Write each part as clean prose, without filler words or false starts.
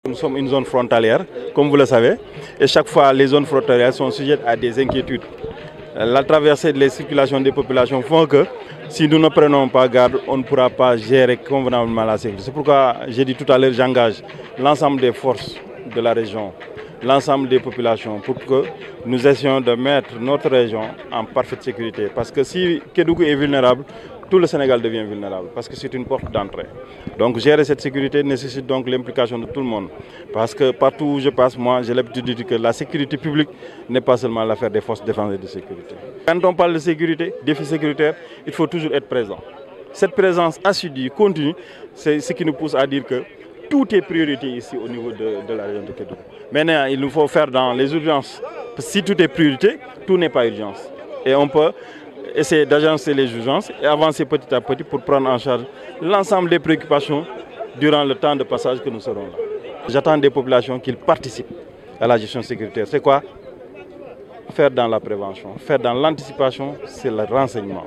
Nous sommes une zone frontalière, comme vous le savez, et chaque fois les zones frontalières sont sujettes à des inquiétudes. La traversée de les circulations des populations font que si nous ne prenons pas garde, on ne pourra pas gérer convenablement la sécurité. C'est pourquoi j'ai dit tout à l'heure, j'engage l'ensemble des forces de la région, l'ensemble des populations pour que nous essayons de mettre notre région en parfaite sécurité. Parce que si Kédougou est vulnérable, tout le Sénégal devient vulnérable parce que c'est une porte d'entrée. Donc gérer cette sécurité nécessite donc l'implication de tout le monde. Parce que partout où je passe, moi j'ai l'habitude de dire que la sécurité publique n'est pas seulement l'affaire des forces de défense et de sécurité. Quand on parle de sécurité, défi sécuritaire, il faut toujours être présent. Cette présence assidue, continue, c'est ce qui nous pousse à dire que tout est priorité ici au niveau de la région de Kédougou. Maintenant, il nous faut faire dans les urgences. Si tout est priorité, tout n'est pas urgence. Et on peut essayer d'agencer les urgences et avancer petit à petit pour prendre en charge l'ensemble des préoccupations durant le temps de passage que nous serons là. J'attends des populations qu'ils participent à la gestion sécuritaire. C'est quoi? Faire dans la prévention, faire dans l'anticipation, c'est le renseignement.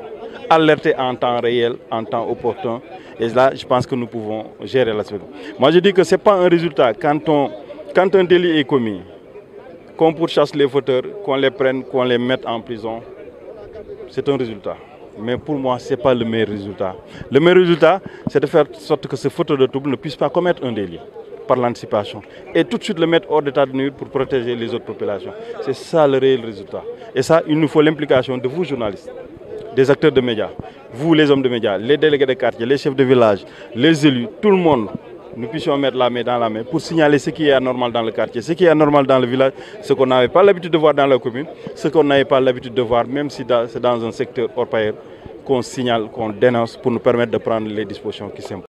Alerter en temps réel, en temps opportun. Et là, je pense que nous pouvons gérer la sécurité. Moi, je dis que ce n'est pas un résultat quand un délit est commis, qu'on pourchasse les fauteurs, qu'on les prenne, qu'on les mette en prison. C'est un résultat. Mais pour moi, ce n'est pas le meilleur résultat. Le meilleur résultat, c'est de faire en sorte que ce fauteur de trouble ne puisse pas commettre un délit par l'anticipation. Et tout de suite le mettre hors d'état de nuire pour protéger les autres populations. C'est ça le réel résultat. Et ça, il nous faut l'implication de vous, journalistes, des acteurs de médias, vous, les hommes de médias, les délégués de quartier, les chefs de village, les élus, tout le monde. Nous puissions mettre la main dans la main pour signaler ce qui est anormal dans le quartier, ce qui est anormal dans le village, ce qu'on n'avait pas l'habitude de voir dans la commune, ce qu'on n'avait pas l'habitude de voir, même si c'est dans un secteur orpailleur, qu'on signale, qu'on dénonce pour nous permettre de prendre les dispositions qui s'imposent.